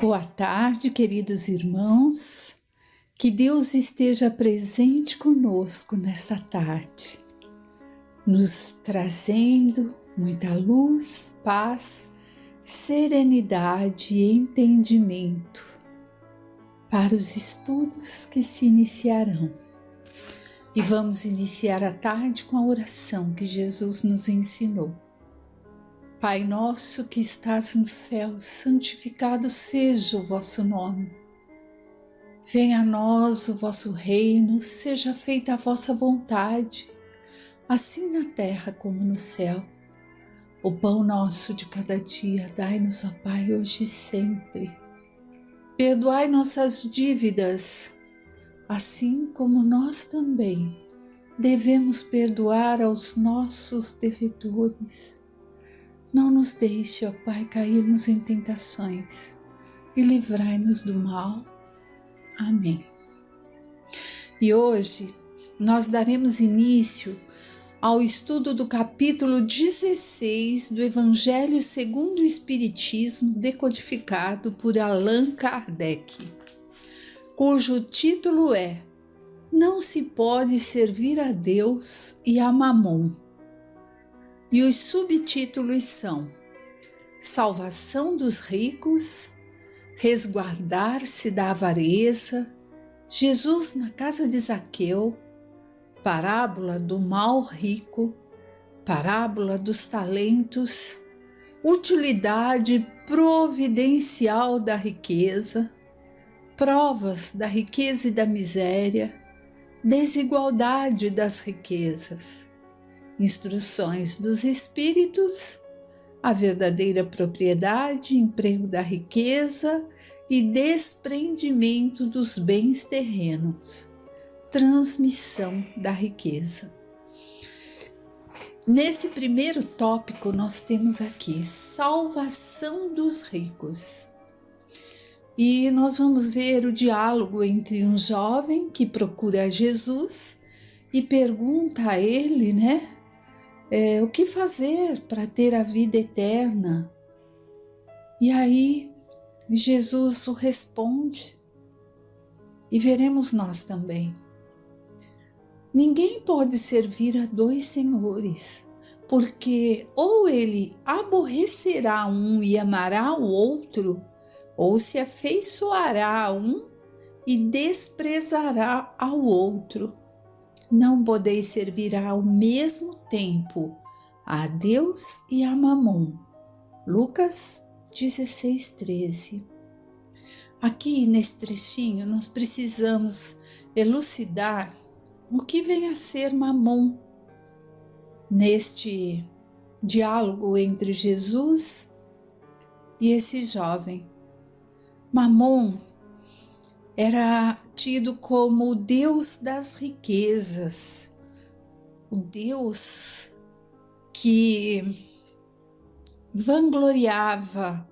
Boa tarde, queridos irmãos. Que Deus esteja presente conosco nesta tarde, nos trazendo muita luz, paz, serenidade e entendimento para os estudos que se iniciarão. E vamos iniciar a tarde com a oração que Jesus nos ensinou. Pai nosso que estás no céu, santificado seja o vosso nome. Venha a nós o vosso reino, seja feita a vossa vontade, assim na terra como no céu. O pão nosso de cada dia, dai-nos, ó Pai, hoje e sempre. Perdoai nossas dívidas, assim como nós também devemos perdoar aos nossos devedores. Não nos deixe, ó Pai, cairmos em tentações e livrai-nos do mal. Amém. E hoje nós daremos início ao estudo do capítulo 16 do Evangelho segundo o Espiritismo, decodificado por Allan Kardec, cujo título é Não se pode servir a Deus e a Mamon. E os subtítulos são Salvação dos ricos, Resguardar-se da avareza, Jesus na casa de Zaqueu, Parábola do mal rico, Parábola dos talentos, Utilidade providencial da riqueza, Provas da riqueza e da miséria, Desigualdade das riquezas, Instruções dos espíritos, a verdadeira propriedade, emprego da riqueza e desprendimento dos bens terrenos, transmissão da riqueza. Nesse primeiro tópico nós temos aqui salvação dos ricos. E nós vamos ver o diálogo entre um jovem que procura Jesus e pergunta a ele, o que fazer para ter a vida eterna? E aí Jesus o responde e veremos nós também. Ninguém pode servir a dois senhores, porque ou ele aborrecerá um e amará o outro, ou se afeiçoará a um e desprezará ao outro. Não podeis servir ao mesmo tempo a Deus e a Mamon. Lucas 16:13. Aqui nesse trechinho nós precisamos elucidar o que vem a ser Mamon neste diálogo entre Jesus e esse jovem. Mamon era tido como o Deus das riquezas, o Deus que vangloriava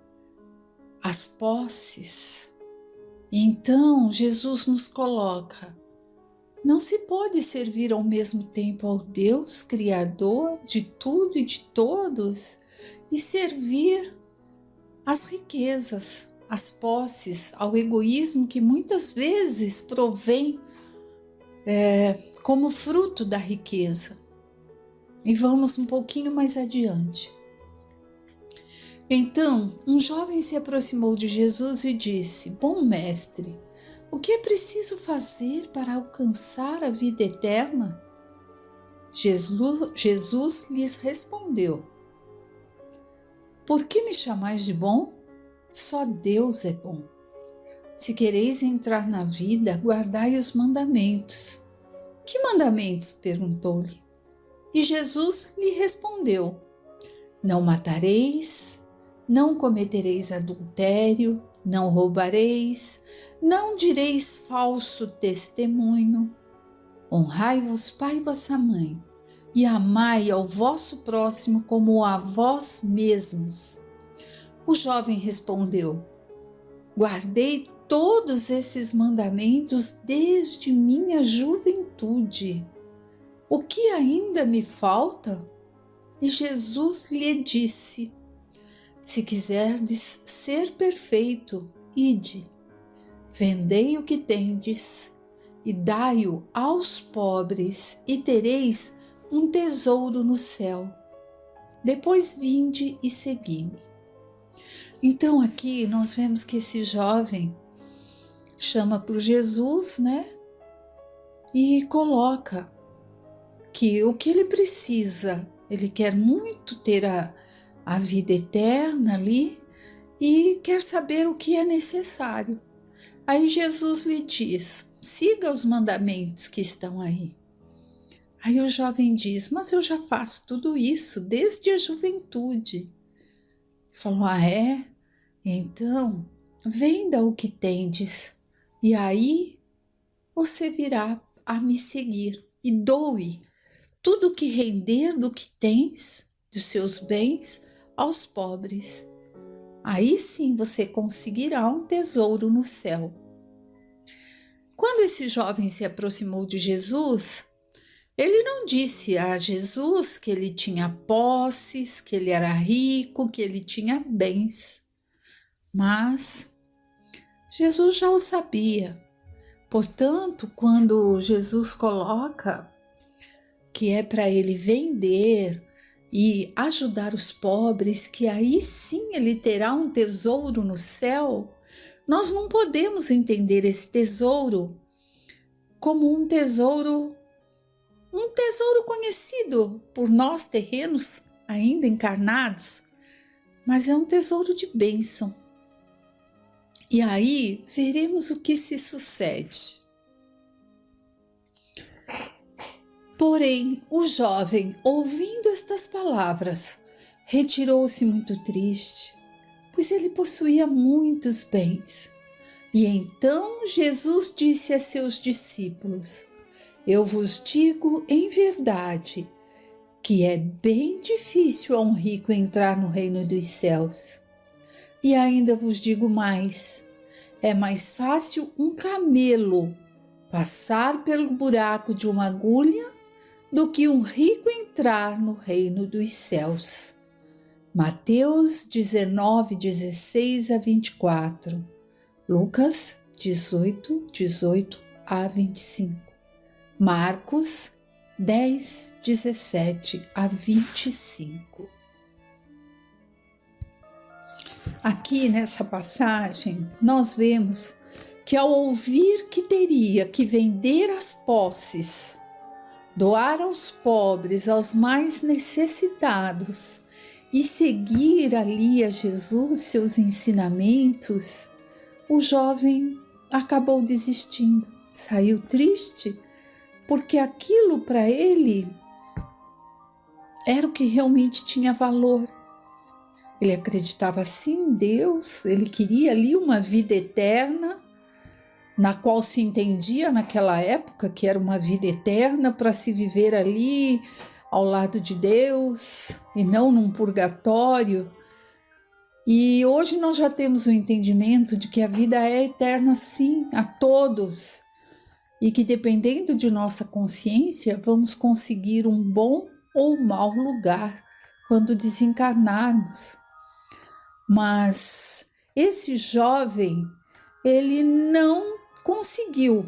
as posses. Então Jesus nos coloca, não se pode servir ao mesmo tempo ao Deus Criador de tudo e de todos e servir às riquezas, às posses, ao egoísmo que muitas vezes provém como fruto da riqueza. E vamos um pouquinho mais adiante. Então, um jovem se aproximou de Jesus e disse: Bom mestre, o que é preciso fazer para alcançar a vida eterna? Jesus lhes respondeu: Por que me chamais de bom? Só Deus é bom. Se quereis entrar na vida, guardai os mandamentos. Que mandamentos? Perguntou-lhe. E Jesus lhe respondeu: Não matareis, não cometereis adultério, não roubareis, não direis falso testemunho. Honrai-vos pai e vossa mãe, e amai ao vosso próximo como a vós mesmos. O jovem respondeu: Guardei todos esses mandamentos desde minha juventude. O que ainda me falta? E Jesus lhe disse: Se quiserdes ser perfeito, ide, vendei o que tendes e dai-o aos pobres, e tereis um tesouro no céu. Depois vinde e segui-me. Então aqui nós vemos que esse jovem chama por Jesus, né? E coloca que o que ele precisa, ele quer muito ter a vida eterna ali e quer saber o que é necessário. Aí Jesus lhe diz: siga os mandamentos que estão aí. Aí o jovem diz: mas eu já faço tudo isso desde a juventude. Falou: ah, é? Então venda o que tendes e aí você virá a me seguir e doe tudo o que render do que tens, dos seus bens, aos pobres. Aí sim você conseguirá um tesouro no céu. Quando esse jovem se aproximou de Jesus, ele não disse a Jesus que ele tinha posses, que ele era rico, que ele tinha bens. Mas Jesus já o sabia. Portanto, quando Jesus coloca que é para ele vender e ajudar os pobres, que aí sim ele terá um tesouro no céu, nós não podemos entender esse tesouro como um tesouro conhecido por nós terrenos ainda encarnados, mas é um tesouro de bênção. E aí veremos o que se sucede. Porém, o jovem, ouvindo estas palavras, retirou-se muito triste, pois ele possuía muitos bens. E então Jesus disse a seus discípulos: eu vos digo em verdade que é bem difícil a um rico entrar no reino dos céus. E ainda vos digo mais: é mais fácil um camelo passar pelo buraco de uma agulha do que um rico entrar no reino dos céus. Mateus 19, 16 a 24, Lucas 18, 18 a 25, Marcos 10, 17 a 25. Aqui nessa passagem, nós vemos que ao ouvir que teria que vender as posses, doar aos pobres, aos mais necessitados e seguir ali a Jesus, seus ensinamentos, o jovem acabou desistindo, saiu triste, porque aquilo para ele era o que realmente tinha valor. Ele acreditava sim em Deus, ele queria ali uma vida eterna, na qual se entendia naquela época que era uma vida eterna para se viver ali ao lado de Deus e não num purgatório. E hoje nós já temos o entendimento de que a vida é eterna sim, a todos, e que dependendo de nossa consciência vamos conseguir um bom ou mau lugar quando desencarnarmos. Mas esse jovem, ele não conseguiu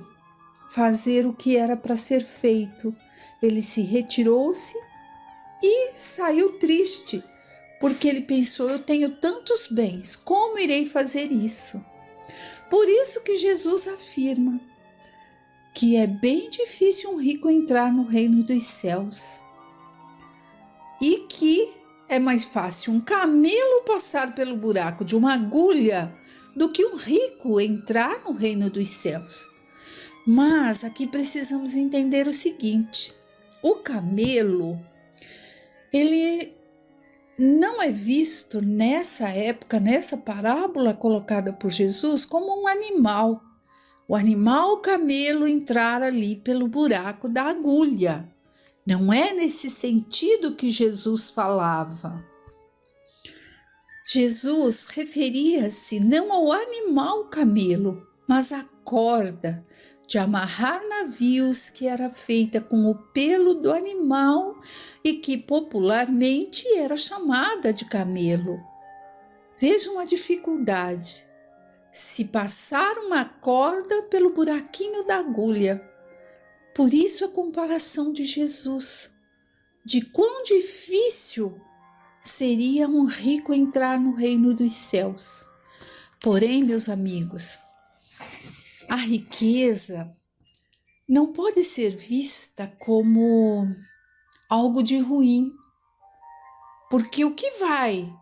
fazer o que era para ser feito. Ele se retirou-se e saiu triste, porque ele pensou: eu tenho tantos bens, como irei fazer isso? Por isso que Jesus afirma que é bem difícil um rico entrar no reino dos céus e que é mais fácil um camelo passar pelo buraco de uma agulha do que um rico entrar no reino dos céus. Mas aqui precisamos entender o seguinte: o camelo, ele não é visto nessa época, nessa parábola colocada por Jesus, como um animal. O animal camelo entrar ali pelo buraco da agulha. Não é nesse sentido que Jesus falava. Jesus referia-se não ao animal camelo, mas à corda de amarrar navios que era feita com o pelo do animal e que popularmente era chamada de camelo. Vejam a dificuldade. se passar uma corda pelo buraquinho da agulha. Por isso a comparação de Jesus, de quão difícil seria um rico entrar no reino dos céus. Porém, meus amigos, a riqueza não pode ser vista como algo de ruim, porque o que vai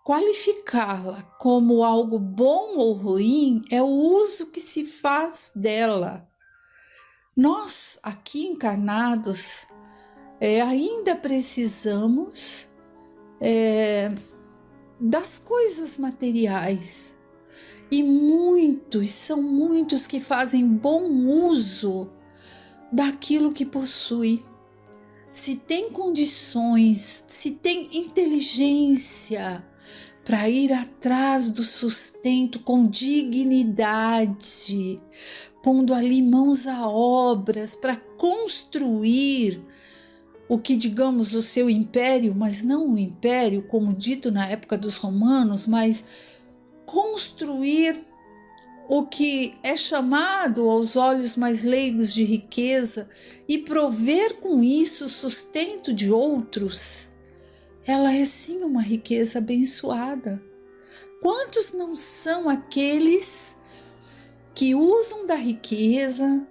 qualificá-la como algo bom ou ruim é o uso que se faz dela. Nós, aqui encarnados, ainda precisamos das coisas materiais. E são muitos que fazem bom uso daquilo que possui. Se tem condições, se tem inteligência para ir atrás do sustento com dignidade, pondo ali mãos a obras para construir o que, digamos, o seu império, mas não um império como dito na época dos romanos, mas construir o que é chamado aos olhos mais leigos de riqueza e prover com isso o sustento de outros, ela é sim uma riqueza abençoada. Quantos não são aqueles que usam da riqueza,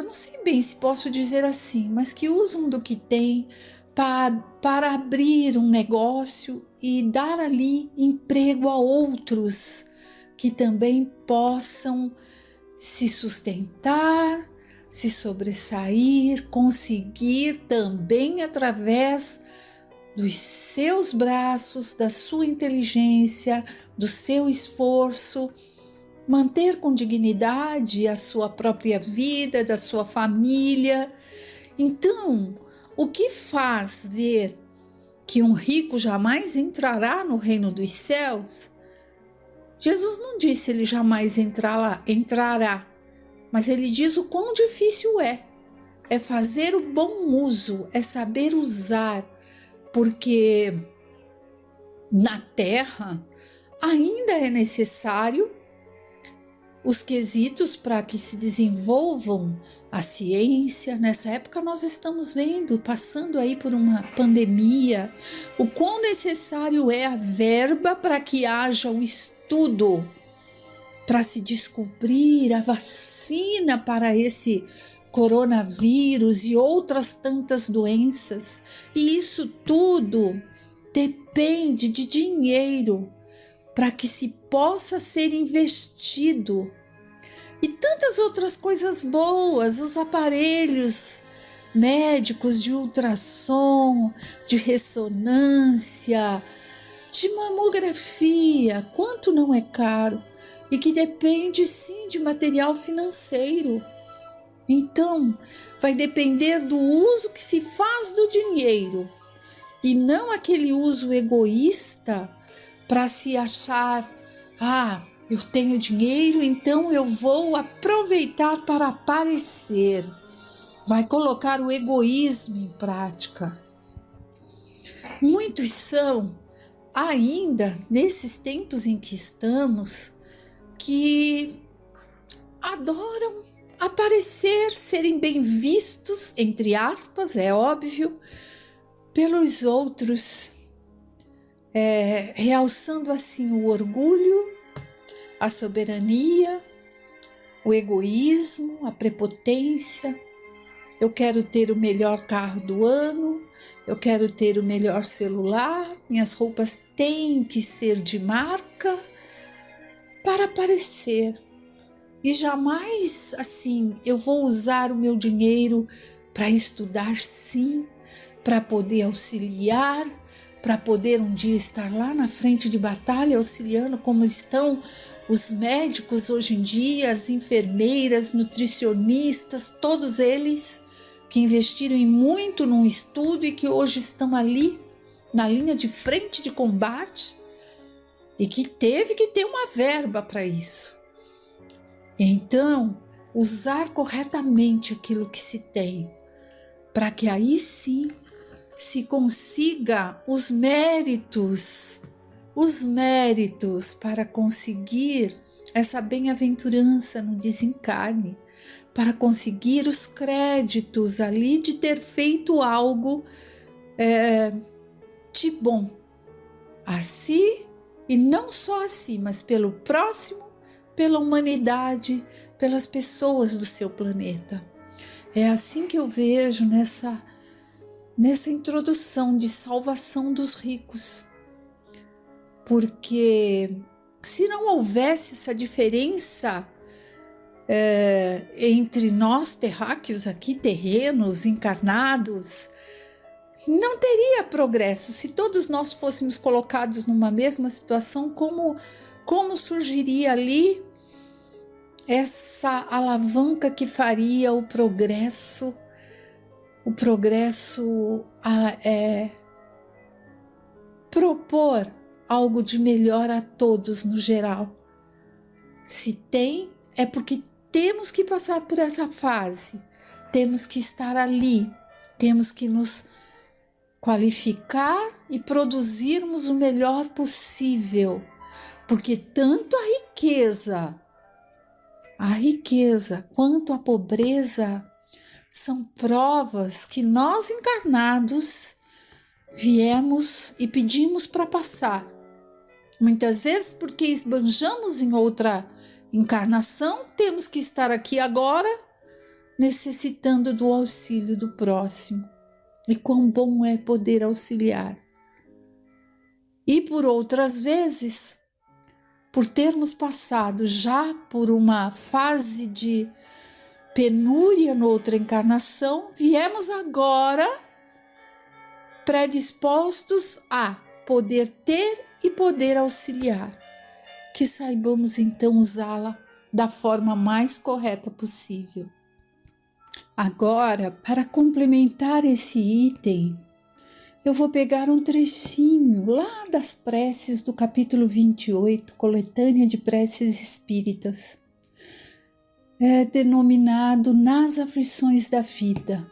não sei bem se posso dizer assim, mas que usam do que tem para abrir um negócio e dar ali emprego a outros que também possam se sustentar, se sobressair, conseguir também através dos seus braços, da sua inteligência, do seu esforço, manter com dignidade a sua própria vida, da sua família. Então, o que faz ver que um rico jamais entrará no reino dos céus? Jesus não disse ele jamais entrará, mas ele diz o quão difícil é fazer o bom uso, é saber usar, porque na terra ainda é necessário os quesitos para que se desenvolvam a ciência. Nessa época nós estamos passando aí por uma pandemia, o quão necessário é a verba para que haja o estudo, para se descobrir a vacina para esse coronavírus e outras tantas doenças. E isso tudo depende de dinheiro para que se possa ser investido. E tantas outras coisas boas, os aparelhos médicos de ultrassom, de ressonância, de mamografia, quanto não é caro e que depende sim de material financeiro. Então, vai depender do uso que se faz do dinheiro e não aquele uso egoísta para se achar, eu tenho dinheiro, então eu vou aproveitar para aparecer. Vai colocar o egoísmo em prática. Muitos são, ainda nesses tempos em que estamos, que adoram aparecer, serem bem vistos, entre aspas, é óbvio, pelos outros, realçando assim o orgulho, a soberania, o egoísmo, a prepotência. Eu quero ter o melhor carro do ano, eu quero ter o melhor celular, minhas roupas têm que ser de marca para aparecer. E jamais assim eu vou usar o meu dinheiro para estudar, sim, para poder auxiliar, para poder um dia estar lá na frente de batalha auxiliando, como estão os médicos hoje em dia, as enfermeiras, nutricionistas, todos eles que investiram muito num estudo e que hoje estão ali na linha de frente de combate e que teve que ter uma verba para isso. Então, usar corretamente aquilo que se tem, para que aí sim se consiga os méritos os méritos para conseguir essa bem-aventurança no desencarne, para conseguir os créditos ali de ter feito algo de bom a si, e não só a si, mas pelo próximo, pela humanidade, pelas pessoas do seu planeta. É assim que eu vejo nessa introdução de salvação dos ricos. Porque se não houvesse essa diferença entre nós terráqueos aqui, terrenos, encarnados, não teria progresso. Se todos nós fôssemos colocados numa mesma situação, como surgiria ali essa alavanca que faria o progresso propor algo de melhor a todos no geral. Se tem, é porque temos que passar por essa fase, temos que estar ali, temos que nos qualificar e produzirmos o melhor possível, porque tanto a riqueza quanto a pobreza são provas que nós encarnados viemos e pedimos para passar. Muitas vezes porque esbanjamos em outra encarnação, temos que estar aqui agora necessitando do auxílio do próximo. E quão bom é poder auxiliar. E por outras vezes, por termos passado já por uma fase de penúria noutra encarnação, viemos agora predispostos a poder ter e poder auxiliar. Que saibamos então usá-la da forma mais correta possível. Agora, para complementar esse item, eu vou pegar um trechinho lá das preces do capítulo 28, coletânea de preces espíritas, denominado Nas Aflições da Vida.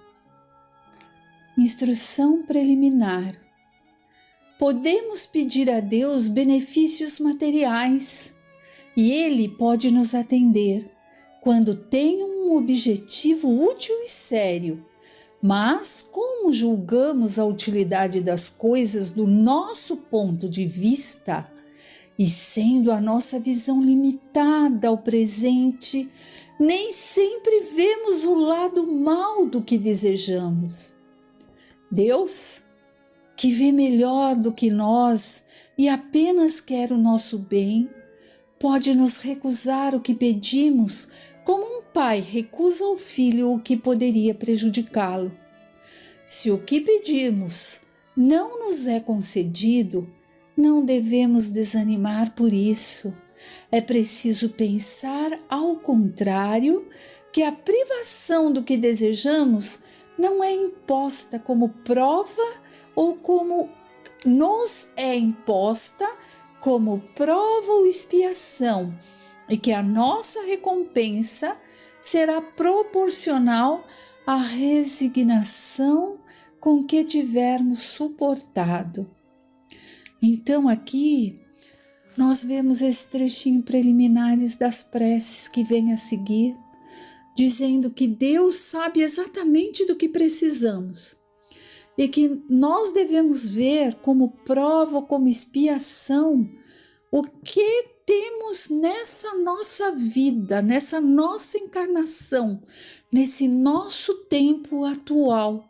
Instrução preliminar. Podemos pedir a Deus benefícios materiais e Ele pode nos atender quando tem um objetivo útil e sério. Mas como julgamos a utilidade das coisas do nosso ponto de vista, e sendo a nossa visão limitada ao presente, nem sempre vemos o lado mal do que desejamos. Deus, que vê melhor do que nós e apenas quer o nosso bem, pode nos recusar o que pedimos, como um pai recusa ao filho o que poderia prejudicá-lo. Se o que pedimos não nos é concedido, não devemos desanimar por isso. É preciso pensar, ao contrário, que a privação do que desejamos não é imposta como prova ou como nos é imposta como prova ou expiação, e que a nossa recompensa será proporcional à resignação com que tivermos suportado. Então aqui nós vemos esse trechinho preliminares das preces que vem a seguir, dizendo que Deus sabe exatamente do que precisamos e que nós devemos ver como prova, como expiação, o que temos nessa nossa vida, nessa nossa encarnação, nesse nosso tempo atual.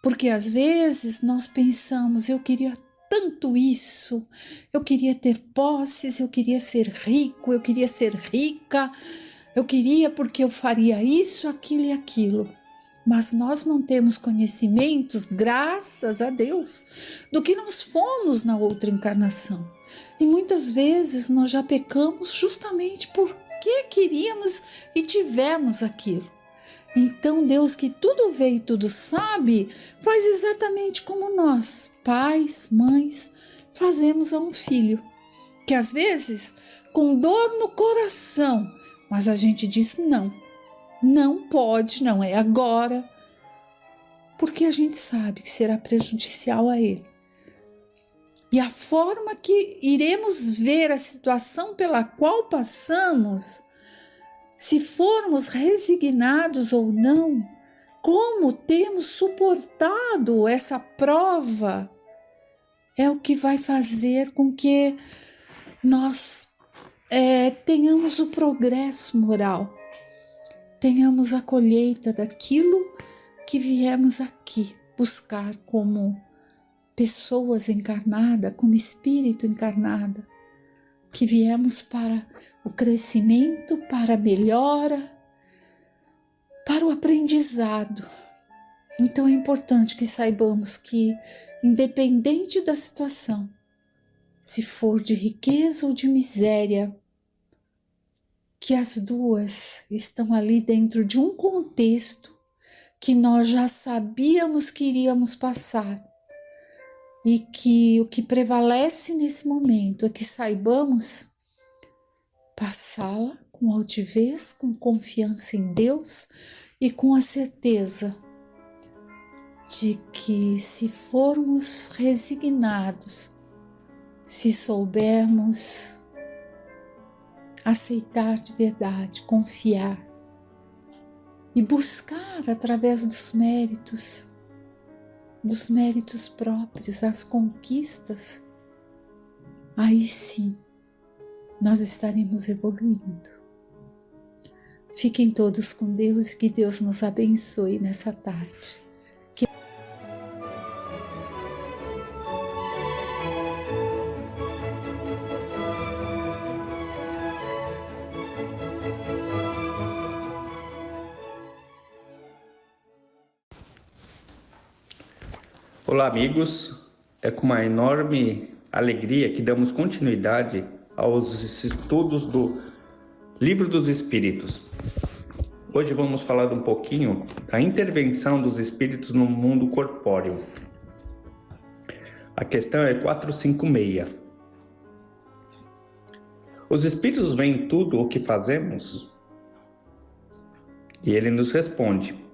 Porque às vezes nós pensamos, eu queria tanto isso, eu queria ter posses, eu queria ser rico, eu queria ser rica, eu queria porque eu faria isso, aquilo e aquilo. Mas nós não temos conhecimentos, graças a Deus, do que nós fomos na outra encarnação. E muitas vezes nós já pecamos justamente porque queríamos e tivemos aquilo. Então Deus, que tudo vê e tudo sabe, faz exatamente como nós, pais, mães, fazemos a um filho. Que às vezes, com dor no coração, mas a gente diz não. Não pode, não é agora, porque a gente sabe que será prejudicial a ele. E a forma que iremos ver a situação pela qual passamos, se formos resignados ou não, como temos suportado essa prova, é o que vai fazer com que nós tenhamos o progresso moral, tenhamos a colheita daquilo que viemos aqui buscar como pessoas encarnadas, como espírito encarnado, que viemos para o crescimento, para a melhora, para o aprendizado. Então é importante que saibamos que, independente da situação, se for de riqueza ou de miséria, que as duas estão ali dentro de um contexto que nós já sabíamos que iríamos passar, e que o que prevalece nesse momento é que saibamos passá-la com altivez, com confiança em Deus e com a certeza de que, se formos resignados, se soubermos aceitar de verdade, confiar e buscar através dos méritos próprios, as conquistas, aí sim nós estaremos evoluindo. Fiquem todos com Deus e que Deus nos abençoe nessa tarde. Olá, amigos. É com uma enorme alegria que damos continuidade aos estudos do Livro dos Espíritos. Hoje vamos falar um pouquinho da intervenção dos espíritos no mundo corpóreo. A questão é 456. Os espíritos veem tudo o que fazemos? E ele nos responde: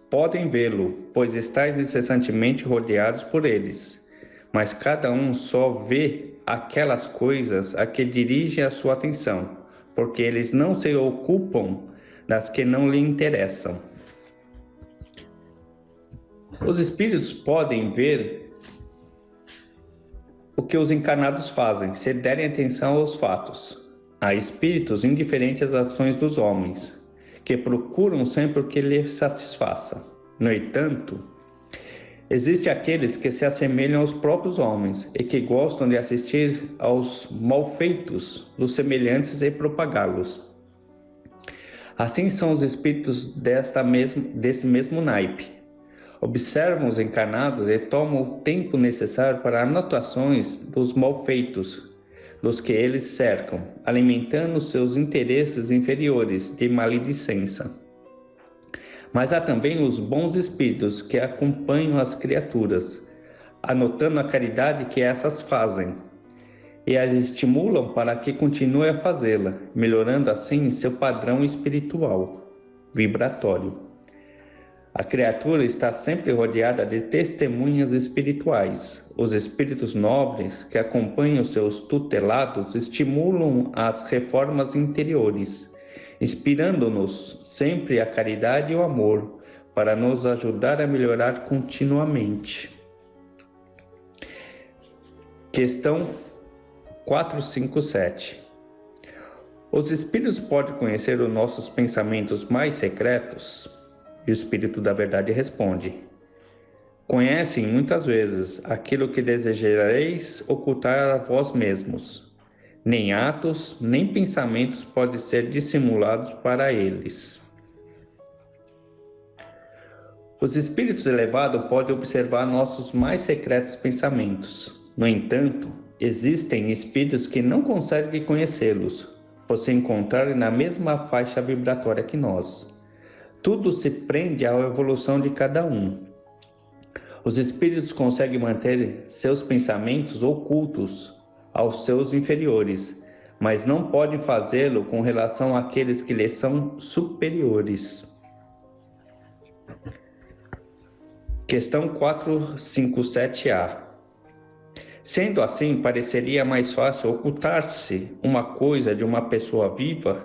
podem vê-lo, pois estáis incessantemente rodeados por eles, mas cada um só vê aquelas coisas a que dirige a sua atenção, porque eles não se ocupam das que não lhe interessam. Os espíritos podem ver o que os encarnados fazem, se derem atenção aos fatos. Há espíritos indiferentes às ações dos homens, que procuram sempre o que lhes satisfaça. No entanto, existem aqueles que se assemelham aos próprios homens e que gostam de assistir aos malfeitos dos semelhantes e propagá-los. Assim são os espíritos desse mesmo naipe. Observam os encarnados e tomam o tempo necessário para anotações dos malfeitos dos que eles cercam, alimentando seus interesses inferiores de maledicência. Mas há também os bons espíritos que acompanham as criaturas, anotando a caridade que essas fazem, e as estimulam para que continue a fazê-la, melhorando assim seu padrão espiritual, vibratório. A criatura está sempre rodeada de testemunhas espirituais. Os espíritos nobres que acompanham seus tutelados estimulam as reformas interiores, inspirando-nos sempre a caridade e o amor, para nos ajudar a melhorar continuamente. Questão 457. Os espíritos podem conhecer os nossos pensamentos mais secretos? E o Espírito da Verdade responde: conhecem muitas vezes aquilo que desejareis ocultar a vós mesmos. Nem atos, nem pensamentos podem ser dissimulados para eles. Os espíritos elevados podem observar nossos mais secretos pensamentos. No entanto, existem espíritos que não conseguem conhecê-los, por se encontrarem na mesma faixa vibratória que nós. Tudo se prende à evolução de cada um. Os espíritos conseguem manter seus pensamentos ocultos aos seus inferiores, mas não podem fazê-lo com relação àqueles que lhes são superiores. Questão 457A. Sendo assim, pareceria mais fácil ocultar-se uma coisa de uma pessoa viva,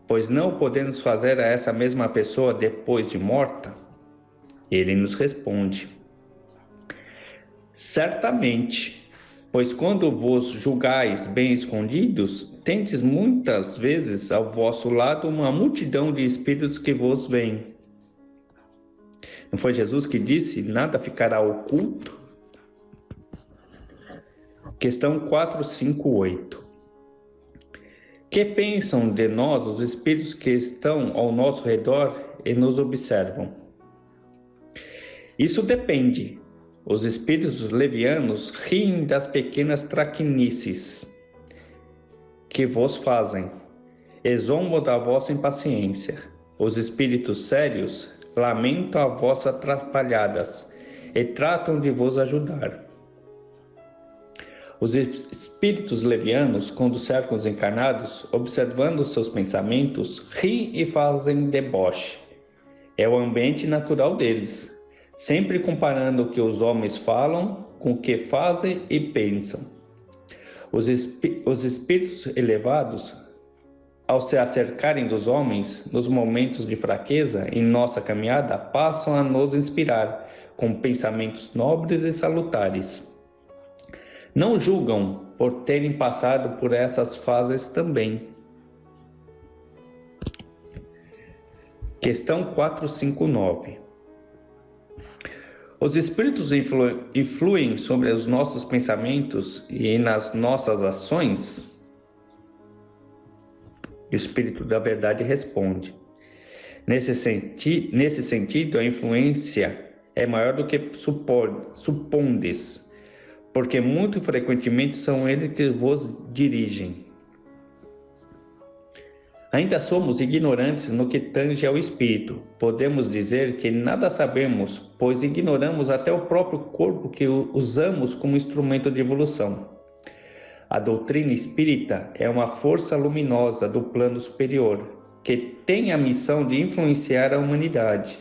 pois não podemos fazer a essa mesma pessoa depois de morta? Ele nos responde: certamente, pois quando vos julgais bem escondidos, tendes muitas vezes ao vosso lado uma multidão de espíritos que vos veem. Não foi Jesus que disse: nada ficará oculto? Questão 458. Que pensam de nós os espíritos que estão ao nosso redor e nos observam? Isso depende. Os espíritos levianos riem das pequenas traquinices que vos fazem, e zombam da vossa impaciência. Os espíritos sérios lamentam as vossas atrapalhadas e tratam de vos ajudar. Os espíritos levianos, quando cercam os encarnados, observando seus pensamentos, riem e fazem deboche. É o ambiente natural deles, sempre comparando o que os homens falam com o que fazem e pensam. Os espíritos elevados, ao se acercarem dos homens, nos momentos de fraqueza em nossa caminhada, passam a nos inspirar com pensamentos nobres e salutares. Não julgam por terem passado por essas fases também. Questão 459. Os espíritos influem sobre os nossos pensamentos e nas nossas ações? O Espírito da Verdade responde: nesse sentido, a influência é maior do que supondes, porque muito frequentemente são eles que vos dirigem. Ainda somos ignorantes no que tange ao espírito. Podemos dizer que nada sabemos, pois ignoramos até o próprio corpo que usamos como instrumento de evolução. A doutrina espírita é uma força luminosa do plano superior, que tem a missão de influenciar a humanidade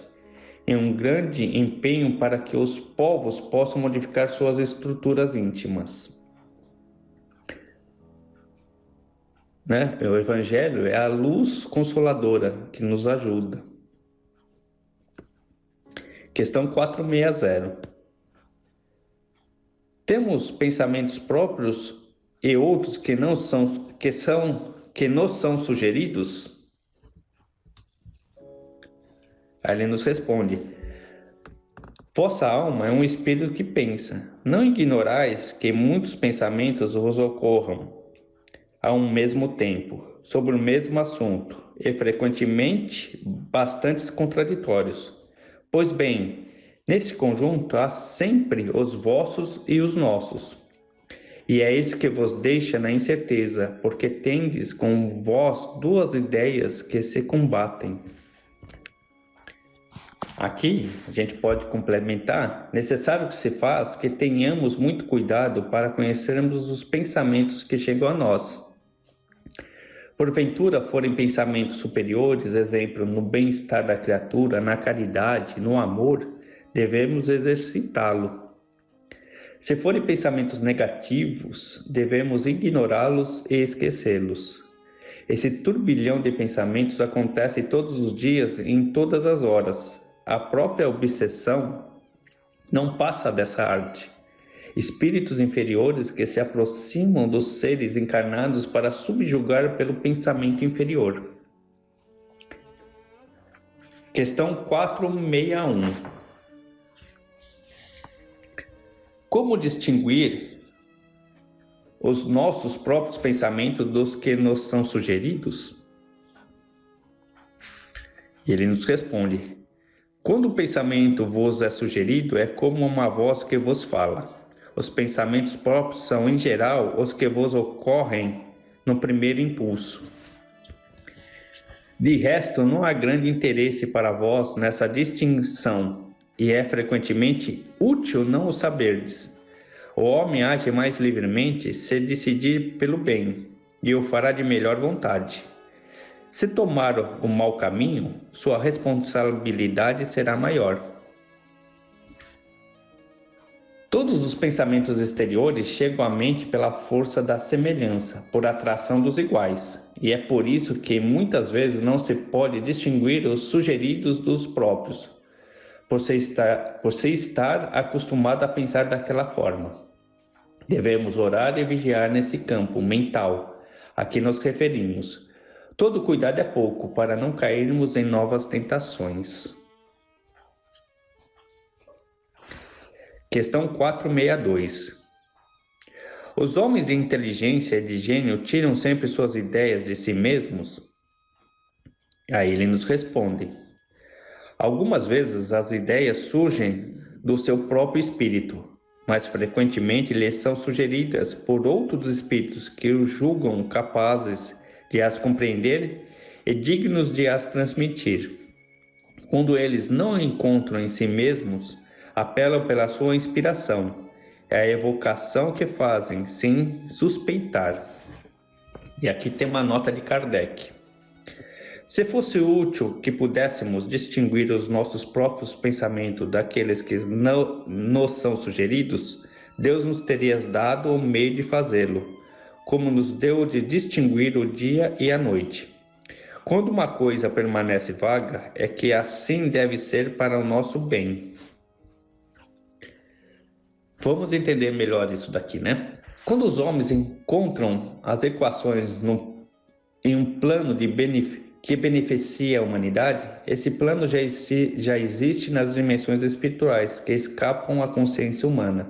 em um grande empenho para que os povos possam modificar suas estruturas íntimas. O Evangelho é a luz consoladora que nos ajuda. Questão 460. Temos pensamentos próprios e outros que nos são sugeridos? Aí ele nos responde: vossa alma é um espírito que pensa. Não ignorais que muitos pensamentos vos ocorram a um mesmo tempo, sobre o mesmo assunto, e frequentemente bastante contraditórios. Pois bem, nesse conjunto há sempre os vossos e os nossos. E é isso que vos deixa na incerteza, porque tendes com vós duas ideias que se combatem. Aqui a gente pode complementar: necessário que se faz que tenhamos muito cuidado para conhecermos os pensamentos que chegam a nós. Porventura forem pensamentos superiores, exemplo, no bem-estar da criatura, na caridade, no amor, devemos exercitá-lo. Se forem pensamentos negativos, devemos ignorá-los e esquecê-los. Esse turbilhão de pensamentos acontece todos os dias e em todas as horas. A própria obsessão não passa dessa arte. Espíritos inferiores que se aproximam dos seres encarnados para subjugar pelo pensamento inferior. Questão 461. Como distinguir os nossos próprios pensamentos dos que nos são sugeridos? Ele nos responde: quando o pensamento vos é sugerido, é como uma voz que vos fala. Os pensamentos próprios são, em geral, os que vos ocorrem no primeiro impulso. De resto, não há grande interesse para vós nessa distinção, e é frequentemente útil não o saberdes. O homem age mais livremente se decidir pelo bem, e o fará de melhor vontade. Se tomar o mau caminho, sua responsabilidade será maior. Todos os pensamentos exteriores chegam à mente pela força da semelhança, por atração dos iguais, e é por isso que muitas vezes não se pode distinguir os sugeridos dos próprios, por se estar acostumado a pensar daquela forma. Devemos orar e vigiar nesse campo mental a que nos referimos. Todo cuidado é pouco para não cairmos em novas tentações. Questão 462. Os homens de inteligência e de gênio tiram sempre suas ideias de si mesmos? Aí ele nos responde: algumas vezes as ideias surgem do seu próprio espírito, mas frequentemente lhes são sugeridas por outros espíritos que os julgam capazes de as compreender e dignos de as transmitir. Quando eles não encontram em si mesmos, apelam pela sua inspiração. É a evocação que fazem, sem suspeitar. E aqui tem uma nota de Kardec. Se fosse útil que pudéssemos distinguir os nossos próprios pensamentos daqueles que não nos são sugeridos, Deus nos teria dado o meio de fazê-lo, como nos deu de distinguir o dia e a noite. Quando uma coisa permanece vaga, é que assim deve ser para o nosso bem. Vamos entender melhor isso daqui, né? Quando os homens encontram as equações em um plano que beneficia a humanidade, esse plano já existe nas dimensões espirituais que escapam à consciência humana.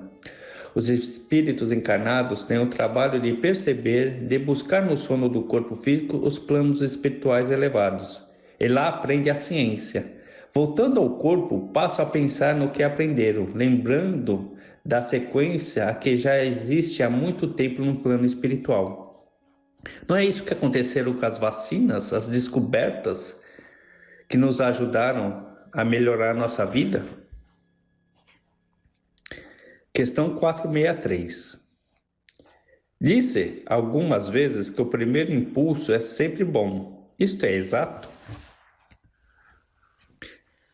Os espíritos encarnados têm o trabalho de perceber, de buscar no sono do corpo físico os planos espirituais elevados. E lá aprende a ciência. Voltando ao corpo, passam a pensar no que aprenderam, lembrando da sequência que já existe há muito tempo no plano espiritual. Não é isso que aconteceram com as vacinas, as descobertas que nos ajudaram a melhorar a nossa vida? Questão 463. Disse algumas vezes que o primeiro impulso é sempre bom. Isto é exato?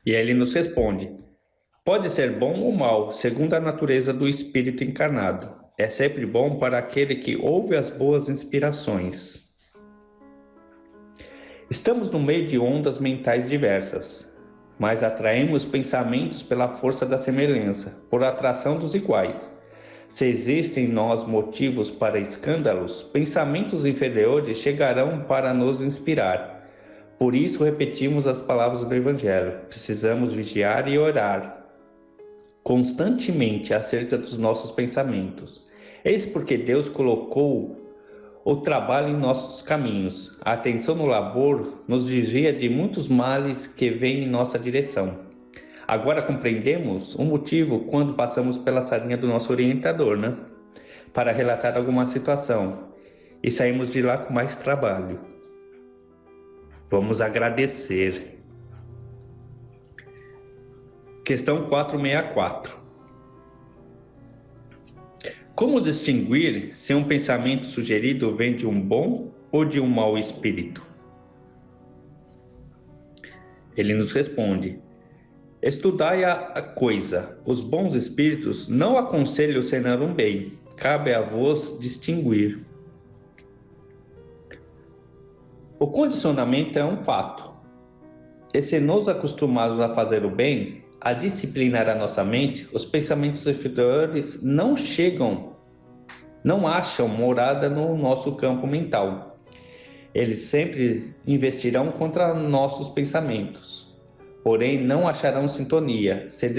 E aí ele nos responde: pode ser bom ou mal, segundo a natureza do espírito encarnado. É sempre bom para aquele que ouve as boas inspirações. Estamos no meio de ondas mentais diversas, mas atraímos pensamentos pela força da semelhança, por atração dos iguais. Se existem em nós motivos para escândalos, pensamentos inferiores chegarão para nos inspirar. Por isso repetimos as palavras do Evangelho: precisamos vigiar e orar constantemente acerca dos nossos pensamentos. Eis porque Deus colocou o trabalho em nossos caminhos. A atenção no labor nos desvia de muitos males que vêm em nossa direção. Agora compreendemos o motivo quando passamos pela salinha do nosso orientador, né? Para relatar alguma situação e saímos de lá com mais trabalho. Vamos agradecer. Questão 464. Como distinguir se um pensamento sugerido vem de um bom ou de um mau espírito? Ele nos responde: estudai a coisa. Os bons espíritos não aconselham senão um bem. Cabe a vós distinguir. O condicionamento é um fato. E se nos acostumamos a fazer o bem, a disciplinar a nossa mente, os pensamentos inferiores não acham morada no nosso campo mental. Eles sempre investirão contra nossos pensamentos, porém não acharão sintonia, se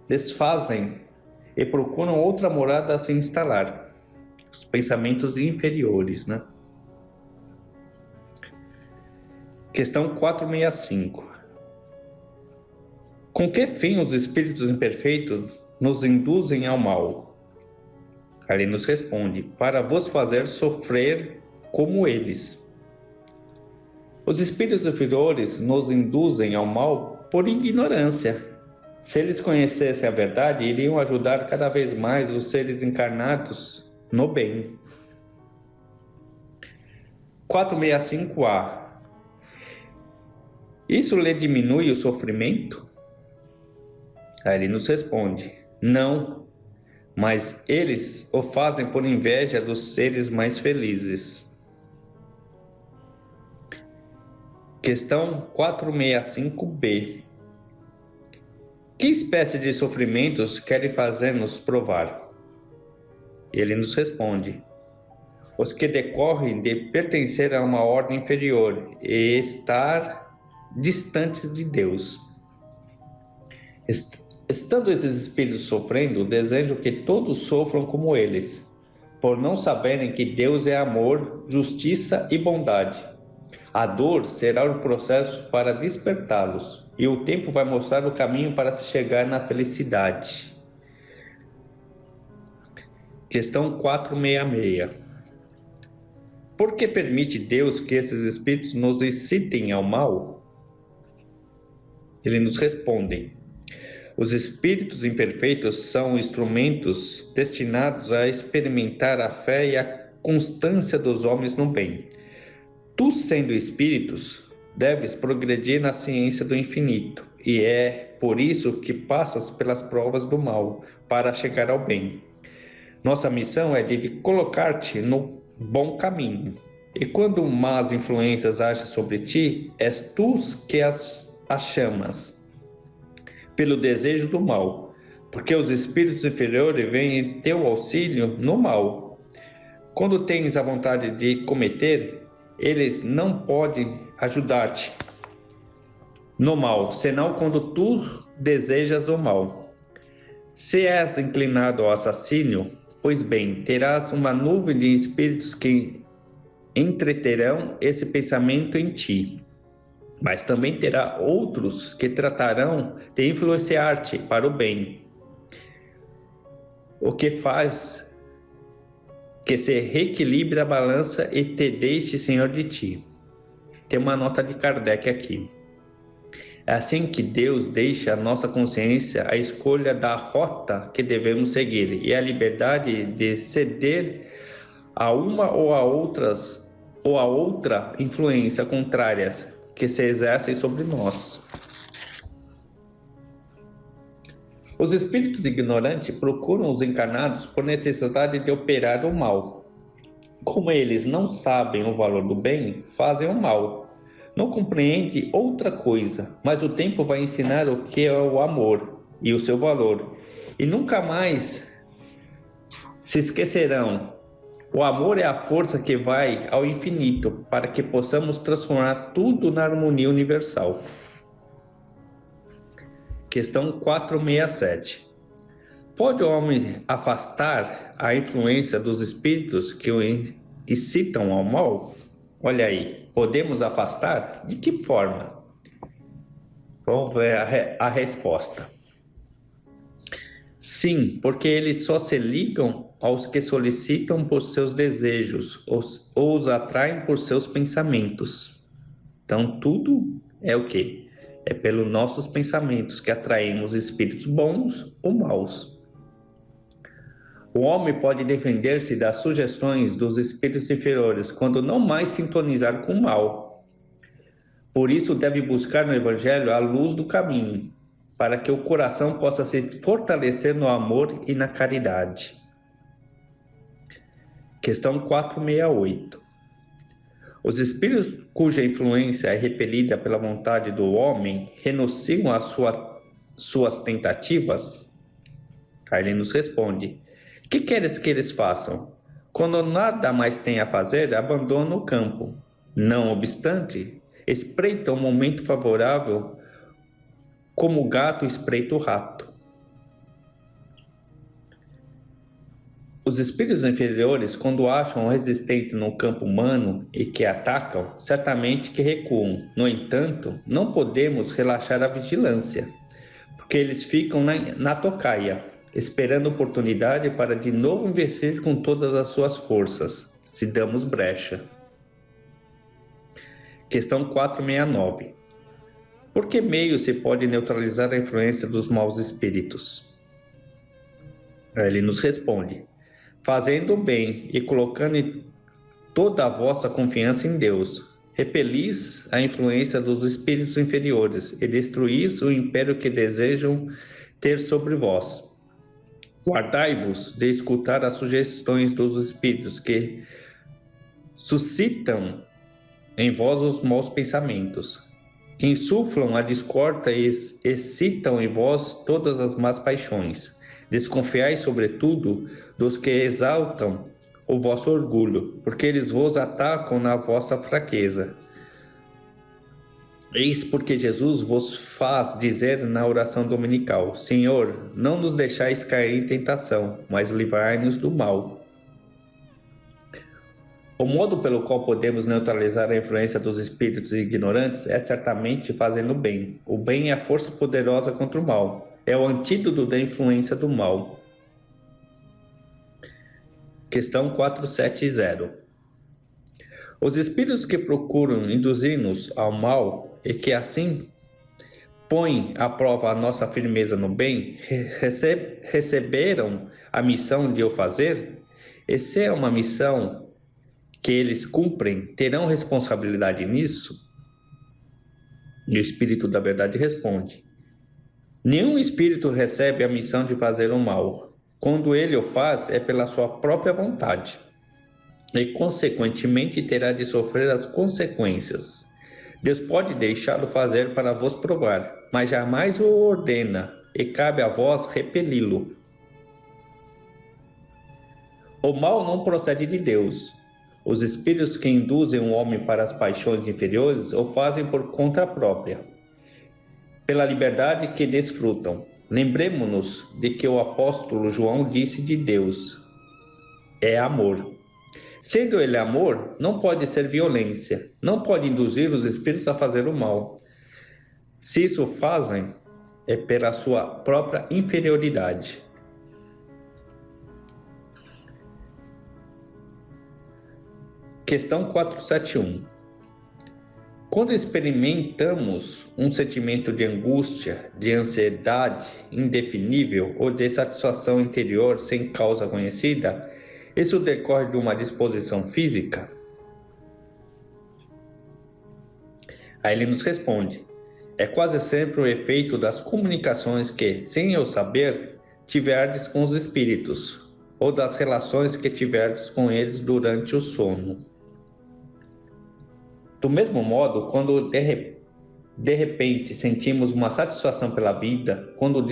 desfazem e procuram outra morada a se instalar. Os pensamentos inferiores, né? Questão 465. Com que fim os espíritos imperfeitos nos induzem ao mal? Ele nos responde: para vos fazer sofrer como eles. Os espíritos inferiores nos induzem ao mal por ignorância. Se eles conhecessem a verdade, iriam ajudar cada vez mais os seres encarnados no bem. 465A. Isso lhe diminui o sofrimento? Aí ele nos responde: não, mas eles o fazem por inveja dos seres mais felizes. Questão 465b. Que espécie de sofrimentos querem fazer-nos provar? Ele nos responde: os que decorrem de pertencer a uma ordem inferior e estar distantes de Deus. Estando esses espíritos sofrendo, desejo que todos sofram como eles, por não saberem que Deus é amor, justiça e bondade. A dor será o processo para despertá-los, e o tempo vai mostrar o caminho para se chegar na felicidade. Questão 466. Por que permite Deus que esses espíritos nos incitem ao mal? Ele nos responde: os espíritos imperfeitos são instrumentos destinados a experimentar a fé e a constância dos homens no bem. Tu, sendo espíritos, deves progredir na ciência do infinito, e é por isso que passas pelas provas do mal, para chegar ao bem. Nossa missão é de colocar-te no bom caminho, e quando más influências agem sobre ti, és tu que as chamas, pelo desejo do mal, porque os espíritos inferiores vêm em teu auxílio no mal. Quando tens a vontade de cometer, eles não podem ajudar-te no mal, senão quando tu desejas o mal. Se és inclinado ao assassínio, pois bem, terás uma nuvem de espíritos que entreterão esse pensamento em ti, mas também terá outros que tratarão de influenciar-te para o bem, o que faz que se reequilibre a balança e te deixe senhor de ti. Tem uma nota de Kardec aqui. É assim que Deus deixa à nossa consciência a escolha da rota que devemos seguir e a liberdade de ceder a uma ou a outra influência contrárias que se exercem sobre nós. Os espíritos ignorantes procuram os encarnados por necessidade de operar o mal. Como eles não sabem o valor do bem, fazem o mal. Não compreendem outra coisa, mas o tempo vai ensinar o que é o amor e o seu valor. E nunca mais se esquecerão. O amor é a força que vai ao infinito para que possamos transformar tudo na harmonia universal. Questão 467. Pode o homem afastar a influência dos espíritos que o incitam ao mal? Olha aí, podemos afastar? De que forma? Vamos ver a resposta. Sim, porque eles só se ligam aos que solicitam por seus desejos ou os atraem por seus pensamentos. Então, tudo é o quê? É pelos nossos pensamentos que atraímos espíritos bons ou maus. O homem pode defender-se das sugestões dos espíritos inferiores quando não mais sintonizar com o mal. Por isso deve buscar no Evangelho a luz do caminho, para que o coração possa se fortalecer no amor e na caridade. Questão 468. Os espíritos cuja influência é repelida pela vontade do homem renunciam às suas tentativas? Aí ele nos responde: que queres que eles façam? Quando nada mais têm a fazer, abandonam o campo. Não obstante, espreitam um momento favorável como o gato espreita o rato. Os espíritos inferiores, quando acham resistência no campo humano e que atacam, certamente que recuam. No entanto, não podemos relaxar a vigilância, porque eles ficam na tocaia, esperando oportunidade para de novo investir com todas as suas forças, se damos brecha. Questão 469. Por que meio se pode neutralizar a influência dos maus espíritos? Ele nos responde: fazendo o bem e colocando toda a vossa confiança em Deus, repelis a influência dos espíritos inferiores e destruís o império que desejam ter sobre vós. Guardai-vos de escutar as sugestões dos espíritos que suscitam em vós os maus pensamentos, que insuflam a discórdia e excitam em vós todas as más paixões. Desconfiai, sobretudo, dos que exaltam o vosso orgulho, porque eles vos atacam na vossa fraqueza. Eis porque Jesus vos faz dizer na oração dominical: Senhor, não nos deixais cair em tentação, mas livrai-nos do mal. O modo pelo qual podemos neutralizar a influência dos espíritos ignorantes é certamente fazendo o bem. O bem é a força poderosa contra o mal. É o antídoto da influência do mal. Questão 470. Os espíritos que procuram induzir-nos ao mal e que assim põem à prova a nossa firmeza no bem, receberam a missão de o fazer? E se é uma missão que eles cumprem, terão responsabilidade nisso? E o Espírito da Verdade responde: nenhum espírito recebe a missão de fazer o mal. Quando ele o faz, é pela sua própria vontade, e consequentemente terá de sofrer as consequências. Deus pode deixá-lo fazer para vos provar, mas jamais o ordena, e cabe a vós repeli-lo. O mal não procede de Deus. Os espíritos que induzem o homem para as paixões inferiores o fazem por conta própria, pela liberdade que desfrutam. Lembremo-nos de que o apóstolo João disse de Deus: é amor. Sendo ele amor, não pode ser violência, não pode induzir os espíritos a fazer o mal. Se isso fazem, é pela sua própria inferioridade. Questão 471. Quando experimentamos um sentimento de angústia, de ansiedade indefinível ou de satisfação interior sem causa conhecida, isso decorre de uma disposição física? Aí ele nos responde: é quase sempre o efeito das comunicações que, sem eu saber, tiverdes com os espíritos, ou das relações que tiverdes com eles durante o sono. Do mesmo modo, quando de repente sentimos uma satisfação pela vida, quando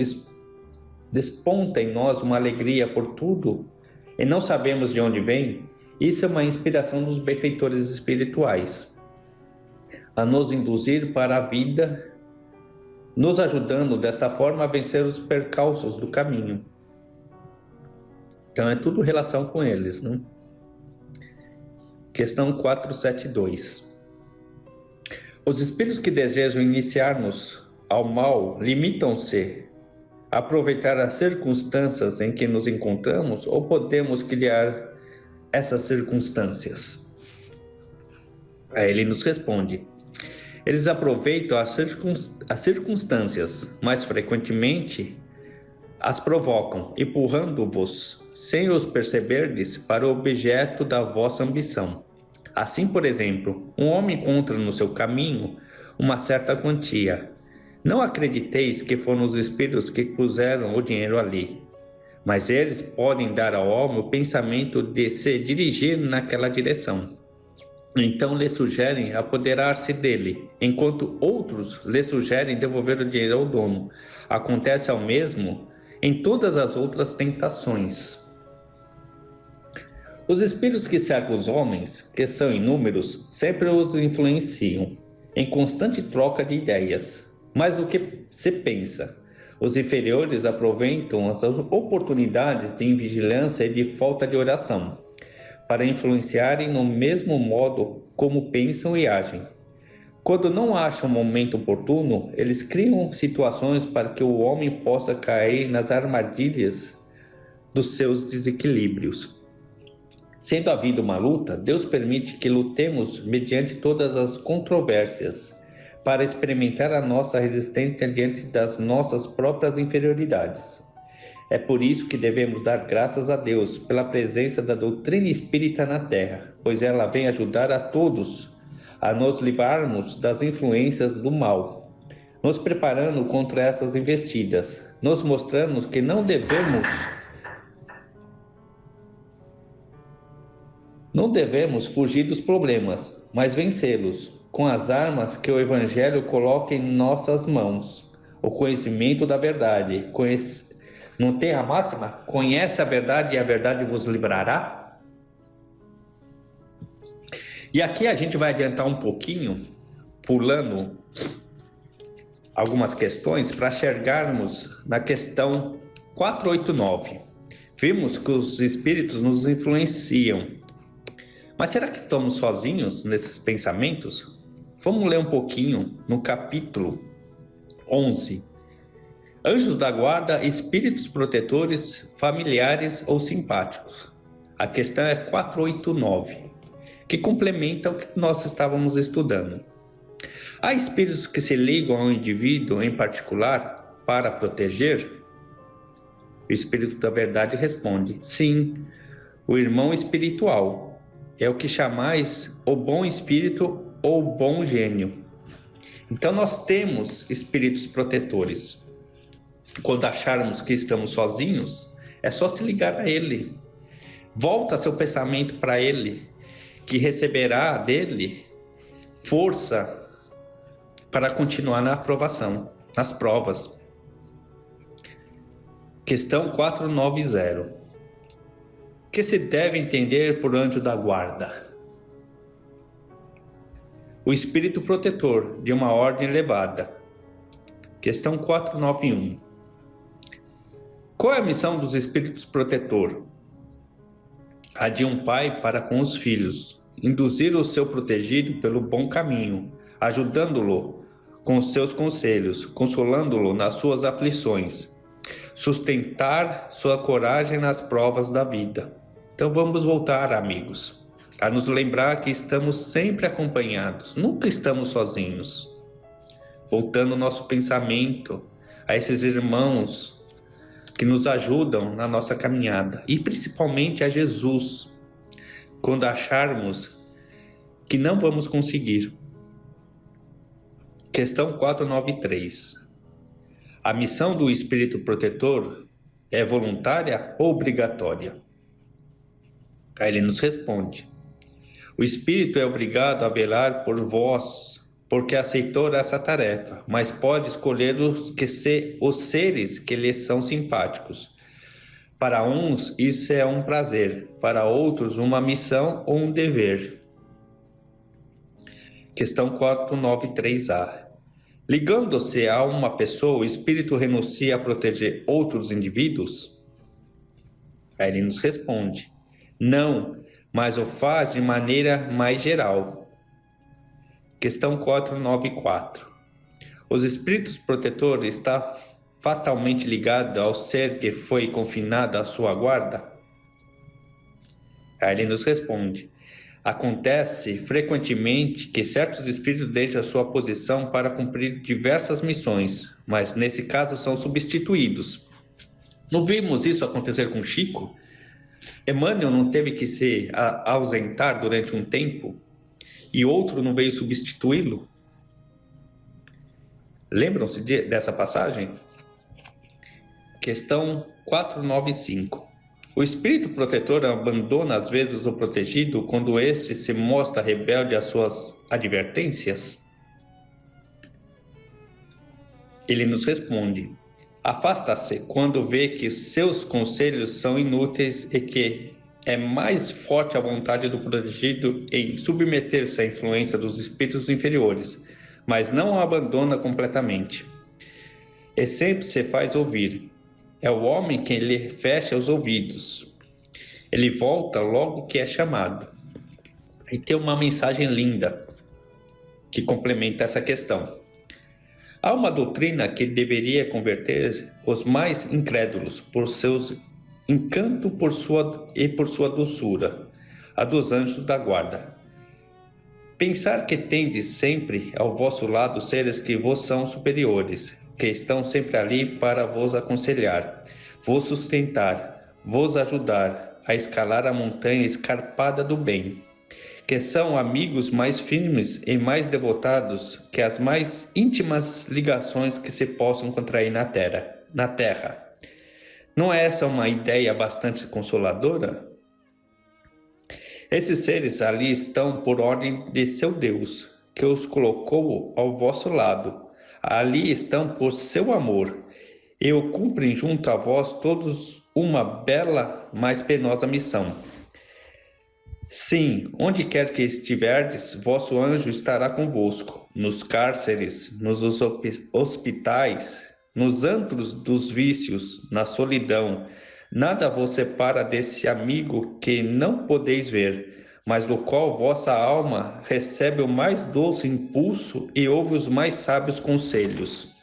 desponta em nós uma alegria por tudo e não sabemos de onde vem, isso é uma inspiração dos benfeitores espirituais, a nos induzir para a vida, nos ajudando desta forma a vencer os percalços do caminho. Então é tudo relação com eles, né? Questão 472. Os espíritos que desejam iniciar-nos ao mal limitam-se a aproveitar as circunstâncias em que nos encontramos, ou podemos criar essas circunstâncias? Aí ele nos responde: eles aproveitam as circunstâncias, mas frequentemente as provocam, empurrando-vos, sem os perceberdes, para o objeto da vossa ambição. Assim, por exemplo, um homem encontra no seu caminho uma certa quantia. Não acrediteis que foram os espíritos que puseram o dinheiro ali, mas eles podem dar ao homem o pensamento de se dirigir naquela direção. Então lhe sugerem apoderar-se dele, enquanto outros lhe sugerem devolver o dinheiro ao dono. Acontece ao mesmo em todas as outras tentações. Os espíritos que cercam os homens, que são inúmeros, sempre os influenciam, em constante troca de ideias, mais do que se pensa. Os inferiores aproveitam as oportunidades de invigilância e de falta de oração, para influenciarem no mesmo modo como pensam e agem. Quando não acham o momento oportuno, eles criam situações para que o homem possa cair nas armadilhas dos seus desequilíbrios. Sendo a vida uma luta, Deus permite que lutemos mediante todas as controvérsias, para experimentar a nossa resistência diante das nossas próprias inferioridades. É por isso que devemos dar graças a Deus pela presença da doutrina espírita na Terra, pois ela vem ajudar a todos a nos livrarmos das influências do mal, nos preparando contra essas investidas, nos mostrando que não devemos Não devemos fugir dos problemas, mas vencê-los com as armas que o Evangelho coloca em nossas mãos. O conhecimento da verdade. Não tem a máxima? Conhece a verdade e a verdade vos livrará? E aqui a gente vai adiantar um pouquinho, pulando algumas questões, para chegarmos na questão 489. Vimos que os espíritos nos influenciam. Mas será que estamos sozinhos nesses pensamentos? Vamos ler um pouquinho no capítulo 11. Anjos da guarda, espíritos protetores, familiares ou simpáticos. A questão é 489, que complementa o que nós estávamos estudando. Há espíritos que se ligam ao indivíduo em particular para proteger? O espírito da verdade responde: sim, o irmão espiritual. É o que chamais o bom espírito ou bom gênio. Então nós temos espíritos protetores. Quando acharmos que estamos sozinhos, é só se ligar a ele. Volta seu pensamento para ele, que receberá dele força para continuar na aprovação, nas provas. Questão 490. O que se deve entender por anjo da guarda? O espírito protetor de uma ordem elevada. Questão 491. Qual é a missão dos espíritos protetor? A de um pai para com os filhos, induzir o seu protegido pelo bom caminho, ajudando-lo com os seus conselhos, consolando-lo nas suas aflições, sustentar sua coragem nas provas da vida. Então vamos voltar, amigos, a nos lembrar que estamos sempre acompanhados, nunca estamos sozinhos. Voltando o nosso pensamento a esses irmãos que nos ajudam na nossa caminhada, e principalmente a Jesus, quando acharmos que não vamos conseguir. Questão 493. A missão do espírito protetor é voluntária ou obrigatória? Aí ele nos responde: o espírito é obrigado a velar por vós, porque aceitou essa tarefa, mas pode escolher os seres que lhe são simpáticos. Para uns isso é um prazer, para outros uma missão ou um dever. Questão 493A. Ligando-se a uma pessoa, o espírito renuncia a proteger outros indivíduos? Aí ele nos responde: não, mas o faz de maneira mais geral. Questão 494. Os espíritos protetores estão fatalmente ligados ao ser que foi confinado à sua guarda? Aí ele nos responde: acontece frequentemente que certos espíritos deixam a sua posição para cumprir diversas missões, mas nesse caso são substituídos. Não vimos isso acontecer com Chico? Emmanuel não teve que se ausentar durante um tempo e outro não veio substituí-lo? Lembram-se dessa passagem? Questão 495. O espírito protetor abandona às vezes o protegido quando este se mostra rebelde às suas advertências? Ele nos responde: afasta-se quando vê que seus conselhos são inúteis e que é mais forte a vontade do protegido em submeter-se à influência dos espíritos inferiores, mas não o abandona completamente. E sempre se faz ouvir. É o homem quem lhe fecha os ouvidos. Ele volta logo que é chamado. E tem uma mensagem linda que complementa essa questão. Há uma doutrina que deveria converter os mais incrédulos por seus encanto por sua doçura, a dos anjos da guarda. Pensar que tendes sempre ao vosso lado seres que vos são superiores, que estão sempre ali para vos aconselhar, vos sustentar, vos ajudar a escalar a montanha escarpada do bem, que são amigos mais firmes e mais devotados que as mais íntimas ligações que se possam contrair na terra. Não é essa uma ideia bastante consoladora? Esses seres ali estão por ordem de seu Deus, que os colocou ao vosso lado. Ali estão por seu amor, e o cumprem junto a vós todos uma bela, mas penosa missão. Sim, onde quer que estiverdes, vosso anjo estará convosco, nos cárceres, nos hospitais, nos antros dos vícios, na solidão. Nada vos separa desse amigo que não podeis ver, mas do qual vossa alma recebe o mais doce impulso e ouve os mais sábios conselhos.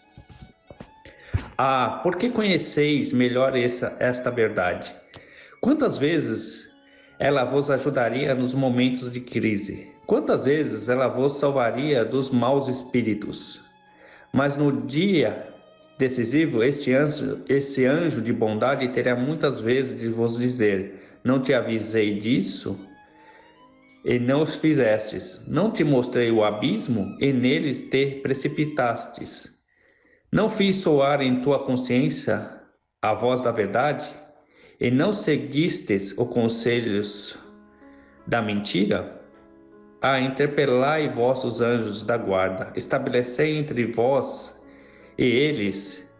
Ah, por que conheceis melhor esta verdade? Quantas vezes ela vos ajudaria nos momentos de crise? Quantas vezes ela vos salvaria dos maus espíritos? Mas no dia decisivo, esse anjo de bondade terá muitas vezes de vos dizer: não te avisei disso e não os fizestes? Não te mostrei o abismo e neles te precipitastes? Não fiz soar em tua consciência a voz da verdade? E não seguistes os conselhos da mentira? Interpelai vossos anjos da guarda, estabelecei entre vós e eles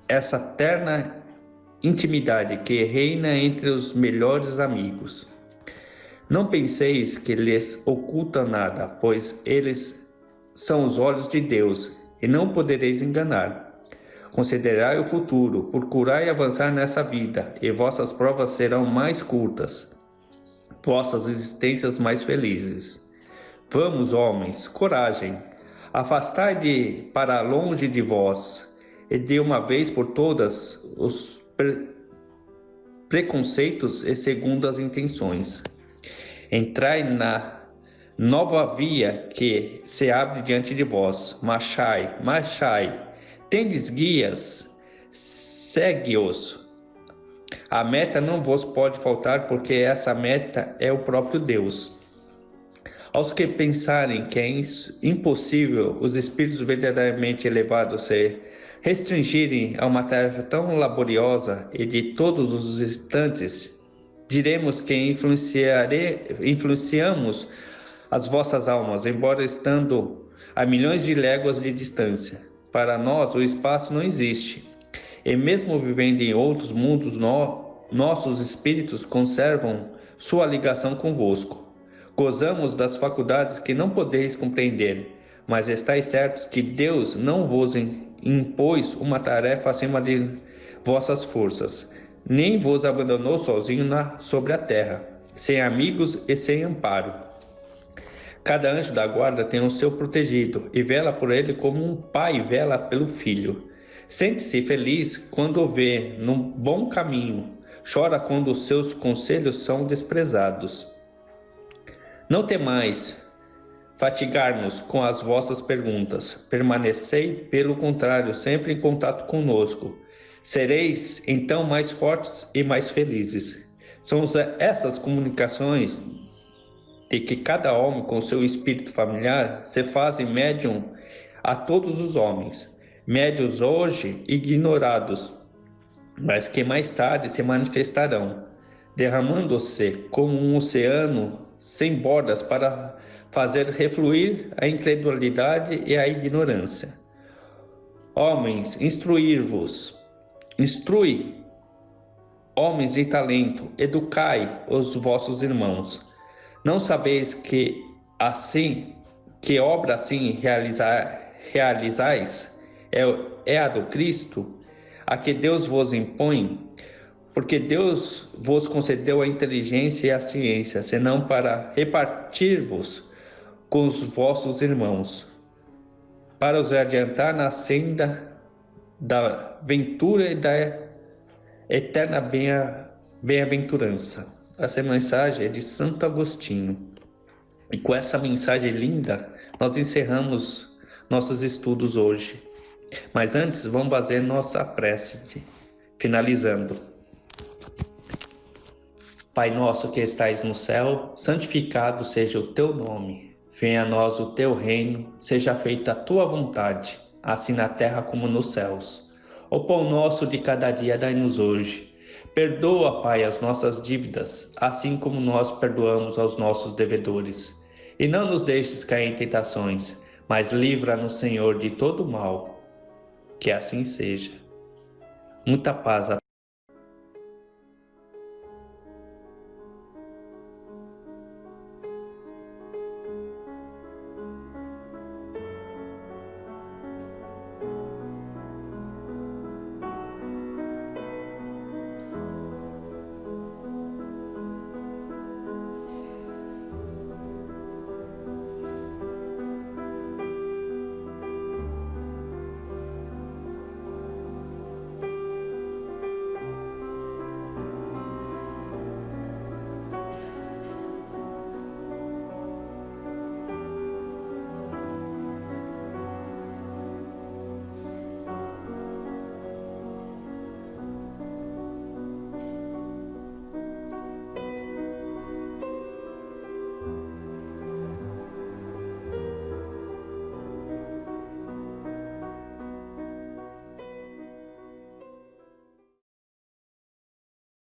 essa terna intimidade que reina entre os melhores amigos. Não penseis que lhes oculta nada, pois eles são os olhos de Deus e não podereis enganar. Considerai o futuro, procurai avançar nessa vida, e vossas provas serão mais curtas, vossas existências mais felizes. Vamos, homens, coragem, afastai para longe de vós, e de uma vez por todas os preconceitos e segundas intenções. Entrai na nova via que se abre diante de vós. Marchai, marchai. Tendes guias, segue-os. A meta não vos pode faltar, porque essa meta é o próprio Deus. Aos que pensarem que é impossível os espíritos verdadeiramente elevados se restringirem a uma tarefa tão laboriosa e de todos os instantes, diremos que influenciamos as vossas almas, embora estando a milhões de léguas de distância. Para nós, o espaço não existe, e mesmo vivendo em outros mundos, nossos espíritos conservam sua ligação convosco. Gozamos das faculdades que não podeis compreender, mas estáis certos que Deus não vos impôs uma tarefa acima de vossas forças, nem vos abandonou sozinho sobre a terra, sem amigos e sem amparo. Cada anjo da guarda tem o seu protegido e vela por ele como um pai vela pelo filho. Sente-se feliz quando o vê no bom caminho, chora quando os seus conselhos são desprezados. Não temais fatigar-nos com as vossas perguntas, permanecei, pelo contrário, sempre em contato conosco. Sereis então mais fortes e mais felizes. São essas comunicações de que cada homem com seu espírito familiar se fazem médium a todos os homens, médios hoje ignorados, mas que mais tarde se manifestarão, derramando-se como um oceano sem bordas para fazer refluir a incredulidade e a ignorância. Homens, instruí-vos, homens de talento, educai os vossos irmãos. Não sabeis que obra assim realizais é a do Cristo, a que Deus vos impõe? Porque Deus vos concedeu a inteligência e a ciência, senão para repartir-vos com os vossos irmãos, para os adiantar na senda da ventura e da eterna bem-aventurança. Essa mensagem é de Santo Agostinho. E com essa mensagem linda, nós encerramos nossos estudos hoje. Mas antes, vamos fazer nossa prece, finalizando. Pai nosso que estais no céu, santificado seja o teu nome. Venha a nós o teu reino, seja feita a tua vontade, assim na terra como nos céus. O pão nosso de cada dia dai-nos hoje. Perdoa, Pai, as nossas dívidas, assim como nós perdoamos aos nossos devedores. E não nos deixes cair em tentações, mas livra-nos, Senhor, de todo mal. Que assim seja. Muita paz a